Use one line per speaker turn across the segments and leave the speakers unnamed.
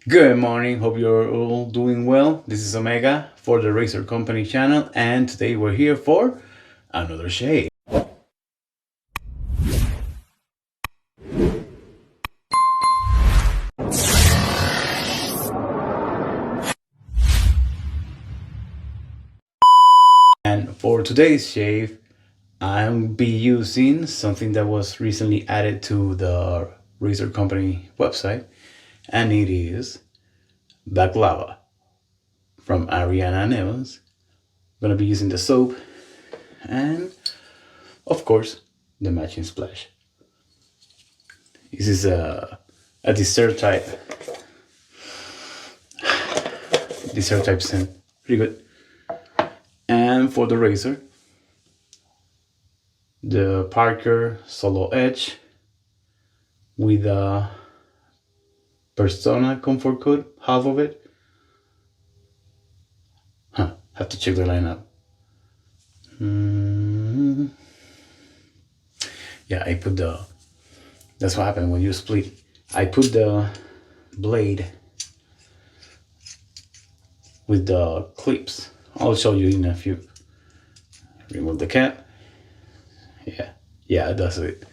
Good morning, hope you're all doing well. This is Omega for the Racer Company channel, and today we're here for another shave. And for today's shave, I'll be using something that was recently added to the Racer Company website, and it is Baklava from Ariana Evans. I'm gonna be using the soap and, of course, the matching splash. This is a dessert type scent, pretty good. And for the razor, the Parker Solo Edge with a Persona Comfort Code, half of it. Have to check the lineup. Yeah, that's what happened when you split. I put the blade with the clips. I'll show you in a few. Remove the cap. Yeah, that's it.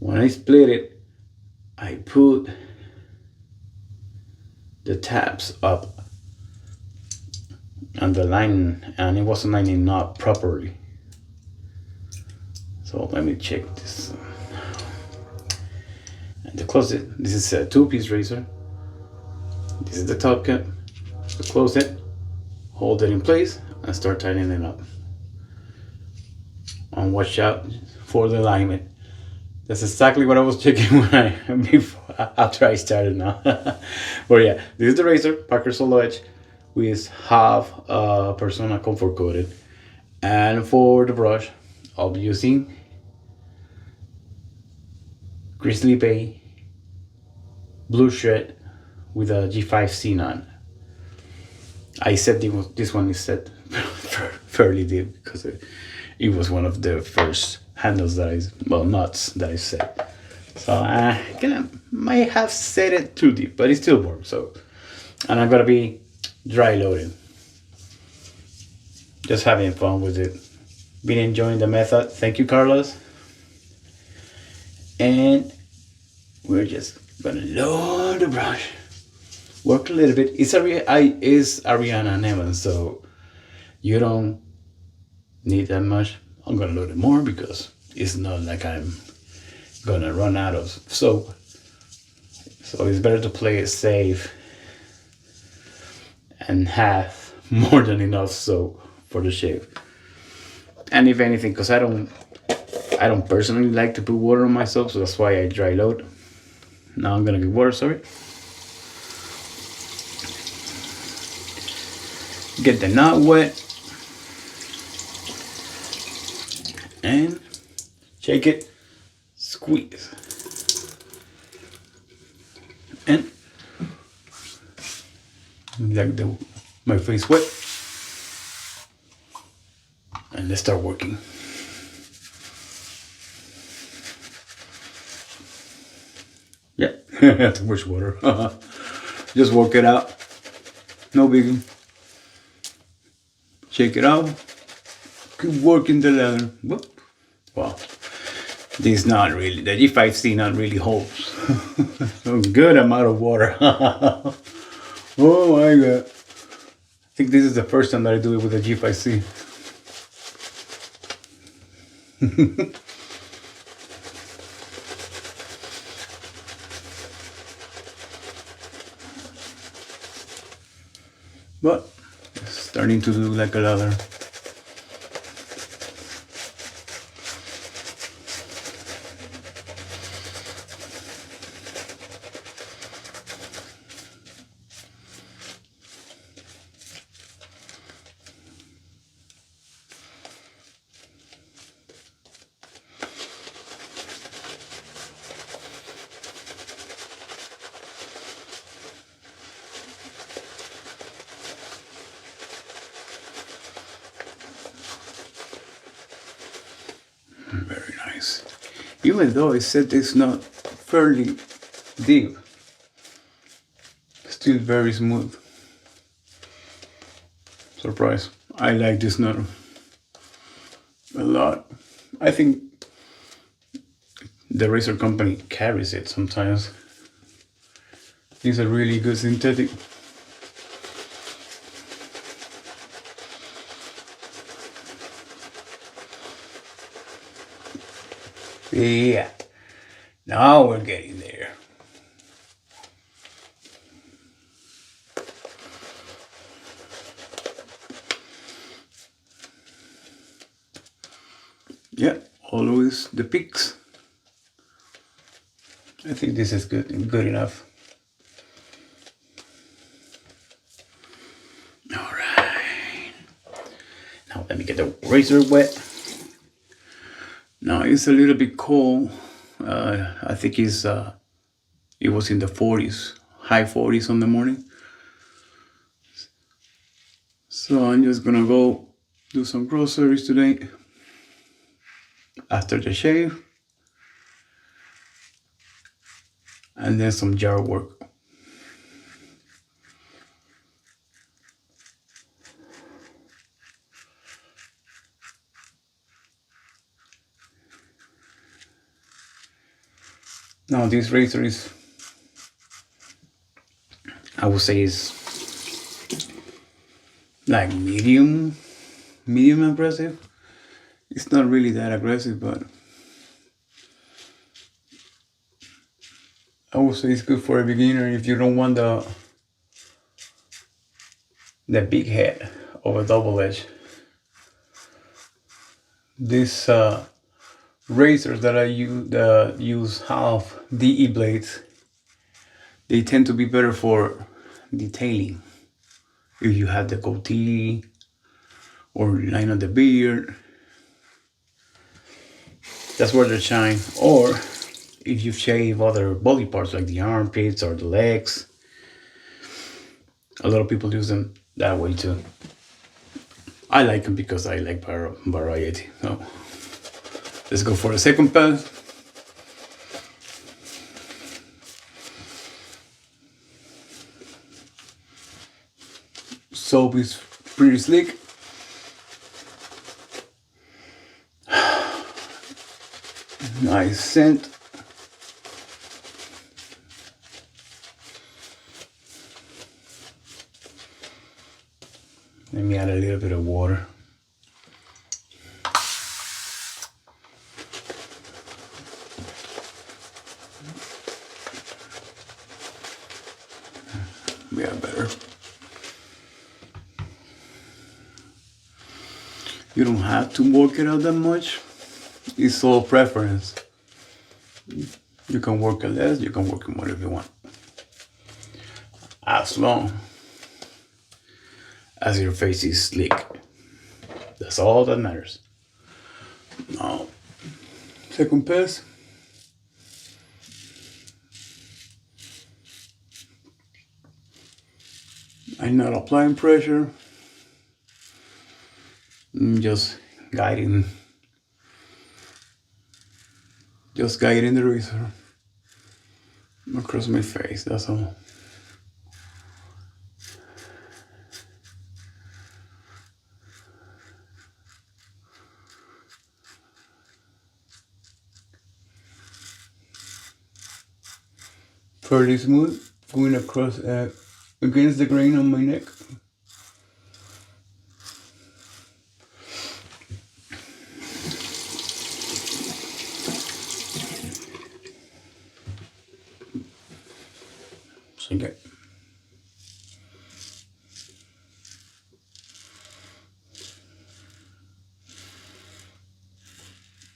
When I split it, I put the tabs up and the line, and it wasn't lining up properly. So let me check this. And to close it, this is a 2-piece razor. This is the top cap. To close it, hold it in place, and start tightening it up. And watch out for the alignment. That's exactly what I was checking after I started now. But yeah, this is the razor, Parker Solo Edge, with half Persona Comfort Coated. And for the brush, I'll be using Grizzly Bay Blue Shred with a G5C9. I said this one is set fairly deep because it was one of the first handles nuts that I set. So I might have set it too deep, but it still works. So, and I'm gonna be dry loading, just having fun with it. Been enjoying the method. Thank you, Carlos. And we're just gonna load the brush, work a little bit. It's Ariana Evans, so you don't need that much. I'm gonna load it more because it's not like I'm gonna run out of soap. So it's better to play it safe and have more than enough soap for the shave. And if anything, because I don't personally like to put water on my soap, so that's why I dry load. Now I'm gonna get water, sorry. Get the knot wet. And shake it, squeeze. And like my face wet. And let's start working. Yeah, too much water. Just work it out. No biggie. Shake it out. Keep working the leather. Whoop. Wow. This not really, the G5C not really holds a good amount of water. Oh my god. I think this is the first time that I do it with a G5C. But it's starting to look like a leather. Very nice. Even though I said it's not fairly deep, still very smooth. Surprise. I like this knot a lot. I think the razor company carries it sometimes. It's a really good synthetic. Yeah, now we're getting there. Yeah, always the peaks. I think this is good enough. All right. Now let me get the razor wet. Now it's a little bit cold. I think it was in the 40s, high 40s on the morning. So I'm just gonna go do some groceries today after the shave, and then some yard work. Now this razor is, I would say, is like medium aggressive. It's not really that aggressive, but I would say it's good for a beginner if you don't want the big head of a double edge. These razors that I use that use half DE blades, they tend to be better for detailing. If you have the goatee or line of the beard, that's where they shine. Or if you shave other body parts like the armpits or the legs, a lot of people use them that way too. I like them because I like variety. So let's go for the second pass. Soap is pretty slick. Nice scent. Let me add a little bit of water. Yeah, better. You don't have to work it out that much. It's all preference. You can work it less, you can work it more if you want. As long as your face is slick. That's all that matters. Now, second pass. I'm not applying pressure. I'm just guiding the razor across my face, that's all. Fairly smooth, going across against the grain on my neck. Okay.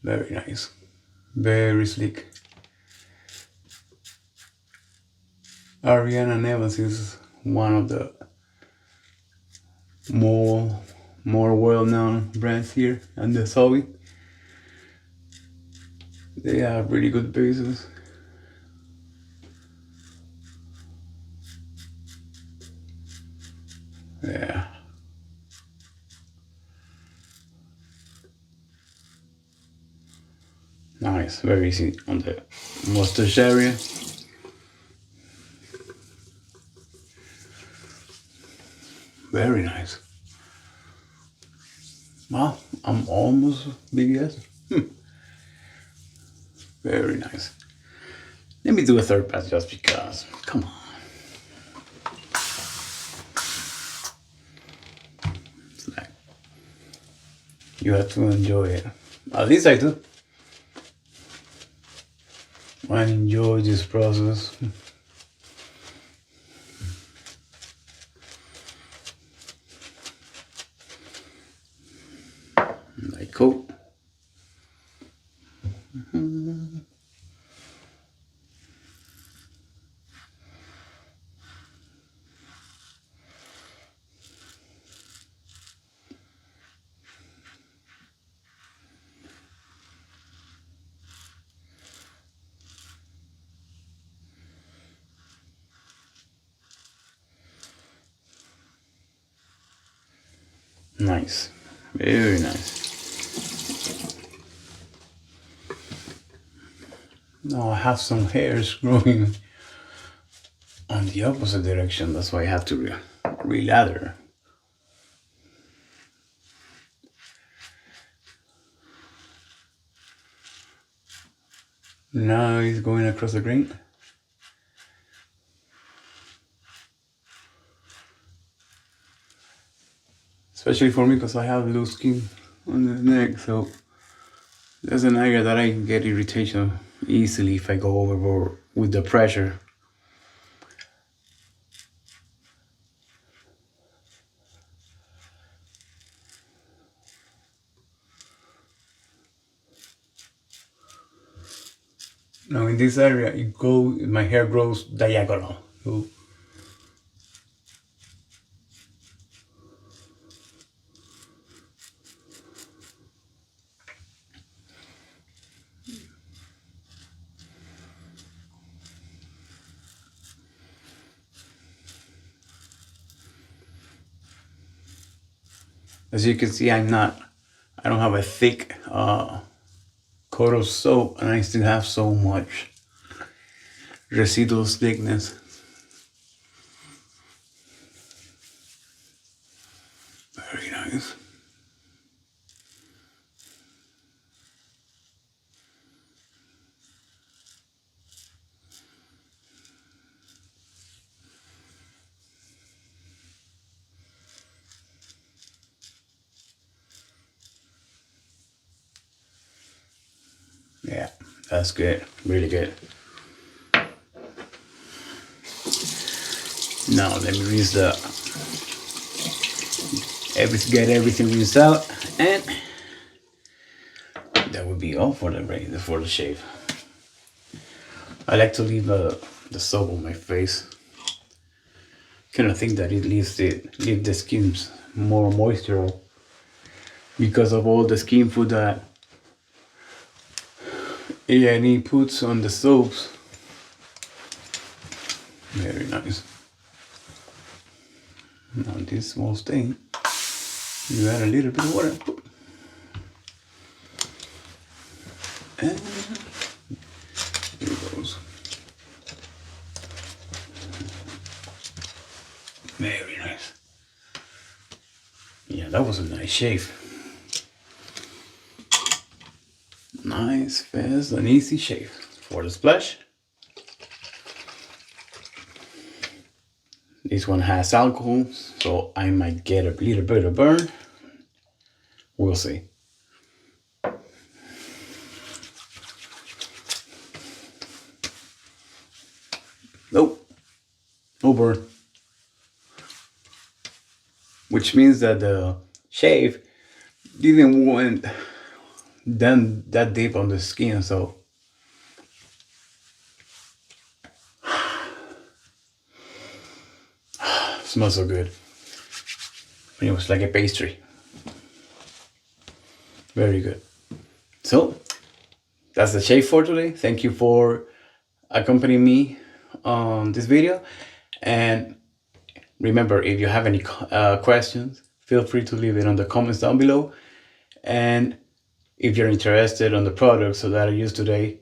Very nice, very slick. Ariana Evans is one of the more well-known brands here and the hobby. They have really good bases. Yeah. Nice, very easy on the mustache area. Very nice. Well, I'm almost BBS. Very nice. Let me do a third pass just because. Come on. It's like you have to enjoy it. At least I do. I enjoy this process. Like coat. Nice. Very nice. Now I have some hairs growing on the opposite direction. That's why I have to re-lather. Now he's going across the grain. Especially for me because I have loose skin on the neck, so that's an area that I get irritation easily if I go overboard with the pressure. Now in this area, my hair grows diagonal. So as you can see, I don't have a thick coat of soap, and I still have so much residual thickness. Very nice. Yeah, that's good. Really good. Now let me rinse get everything rinsed out, and that would be all for the shave. I like to leave the soap on my face. Kind of think that it leaves the skin more moisture because of all the skin food that A&E puts on the soaps. Very nice. Now this small stain, you add a little bit of water. And here it goes. Very nice. Yeah, that was a nice shave. Nice, fast, and easy shave. For the splash, this one has alcohol, so I might get a little bit of burn. We'll see. Nope, no burn. Which means that the shave didn't went down that deep on the skin, so smells so good. It was like a pastry. Very good. So that's the shave for today. Thank you for accompanying me on this video, and remember, if you have any questions, feel free to leave it on the comments down below. And if you're interested on the products that I use today,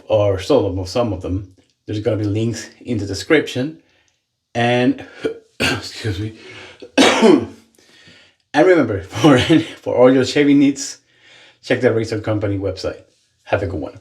or some of them, there's gonna be links in the description. And excuse me, And remember, for all your shaving needs, check the Razor Company website. Have a good one.